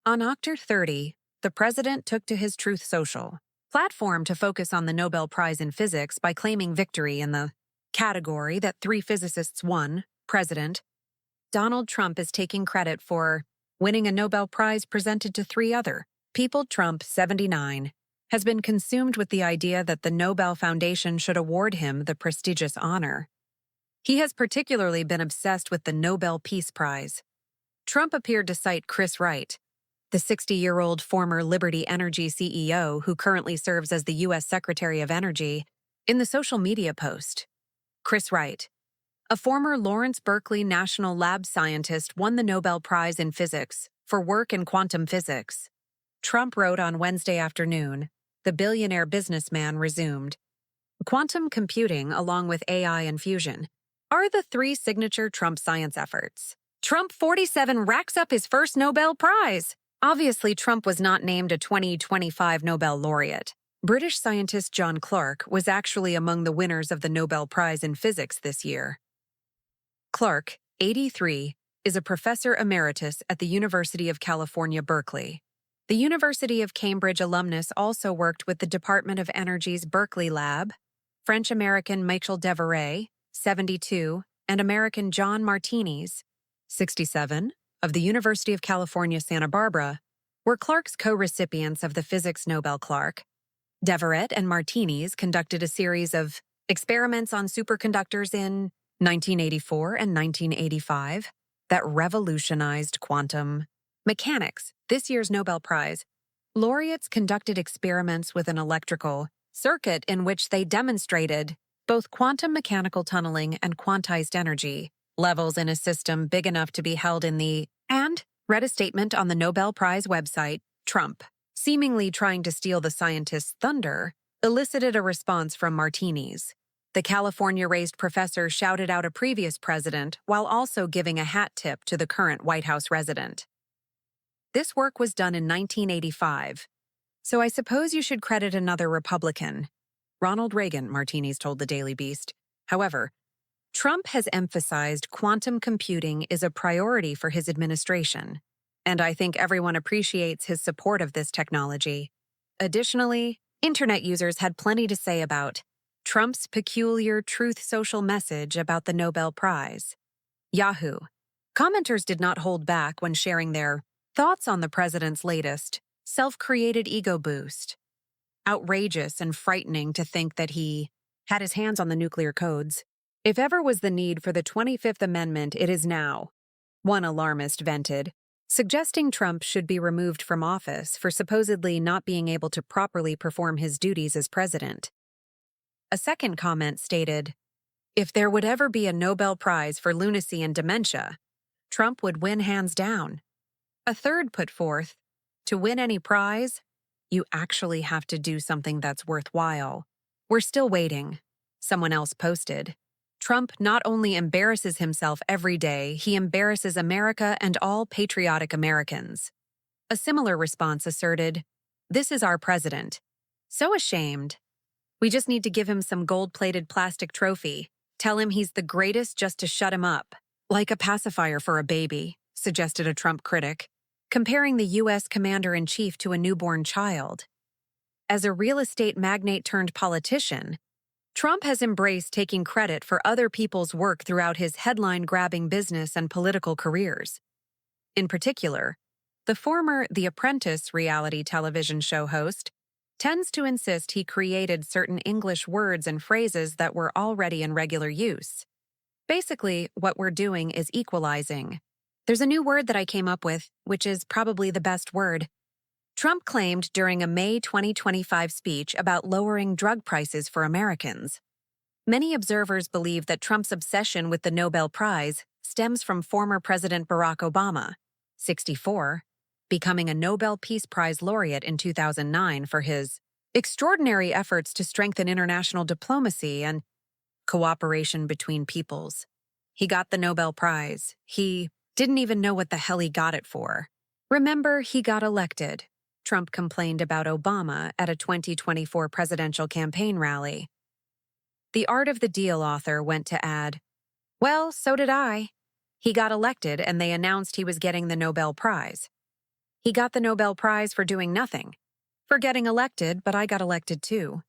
On October 30, the president took to his Truth Social platform to focus on the Nobel Prize in Physics by claiming victory in the category that three physicists won. President Donald Trump is taking credit for winning a Nobel Prize presented to three other people. Trump, 79, has been consumed with the idea that the Nobel Foundation should award him the prestigious honor. He has particularly been obsessed with the Nobel Peace Prize. Trump appeared to cite Chris Wright, the 60-year-old former Liberty Energy CEO who currently serves as the U.S. Secretary of Energy, in the social media post. Chris Wright, a former Lawrence Berkeley National Lab scientist, won the Nobel Prize in Physics for work in quantum physics. Trump wrote on Wednesday afternoon, the billionaire businessman resumed. Quantum computing, along with AI and fusion, are the three signature Trump science efforts. Trump, 47, racks up his first Nobel Prize. Obviously, Trump was not named a 2025 Nobel laureate. British scientist John Clarke was actually among the winners of the Nobel Prize in Physics this year. Clarke, 83, is a professor emeritus at the University of California, Berkeley. The University of Cambridge alumnus also worked with the Department of Energy's Berkeley Lab. French-American Michel Devoret, 72, and American John Martinis, 67, of the University of California, Santa Barbara, were Clarke's co-recipients of the Physics Nobel. Clarke, Devoret, and Martinis conducted a series of experiments on superconductors in 1984 and 1985 that revolutionized quantum mechanics. This year's Nobel Prize laureates conducted experiments with an electrical circuit in which they demonstrated both quantum mechanical tunneling and quantized energy levels in a system big enough to be held in the and read a statement on the Nobel Prize website. Trump, seemingly trying to steal the scientist's thunder, elicited a response from Martinis. The California-raised professor shouted out a previous president while also giving a hat tip to the current White House resident. This work was done in 1985, so I suppose you should credit another Republican, Ronald Reagan, Martinis told the Daily Beast. However, Trump has emphasized quantum computing is a priority for his administration, and I think everyone appreciates his support of this technology. Additionally, internet users had plenty to say about Trump's peculiar Truth Social message about the Nobel Prize. Yahoo! Commenters did not hold back when sharing their thoughts on the president's latest, self-created ego boost. Outrageous and frightening to think that he had his hands on the nuclear codes. If ever was the need for the 25th Amendment, it is now, one alarmist vented, suggesting Trump should be removed from office for supposedly not being able to properly perform his duties as president. A second comment stated, if there would ever be a Nobel Prize for lunacy and dementia, Trump would win hands down. A third put forth, to win any prize, you actually have to do something that's worthwhile. We're still waiting, someone else posted. Trump not only embarrasses himself every day, he embarrasses America and all patriotic Americans. A similar response asserted, this is our president. So ashamed. We just need to give him some gold-plated plastic trophy. Tell him he's the greatest just to shut him up. Like a pacifier for a baby, suggested a Trump critic, comparing the U.S. commander-in-chief to a newborn child. As a real estate magnate turned politician, Trump has embraced taking credit for other people's work throughout his headline-grabbing business and political careers. In particular, the former The Apprentice reality television show host tends to insist he created certain English words and phrases that were already in regular use. Basically, what we're doing is equalizing. There's a new word that I came up with, which is probably the best word. Trump claimed during a May 2025 speech about lowering drug prices for Americans. Many observers believe that Trump's obsession with the Nobel Prize stems from former President Barack Obama, 64, becoming a Nobel Peace Prize laureate in 2009 for his extraordinary efforts to strengthen international diplomacy and cooperation between peoples. He got the Nobel Prize. He didn't even know what the hell he got it for. Remember, he got elected. Trump complained about Obama at a 2024 presidential campaign rally. The Art of the Deal author went to add, well, so did I. He got elected and they announced he was getting the Nobel Prize. He got the Nobel Prize for doing nothing. For getting elected, but I got elected too.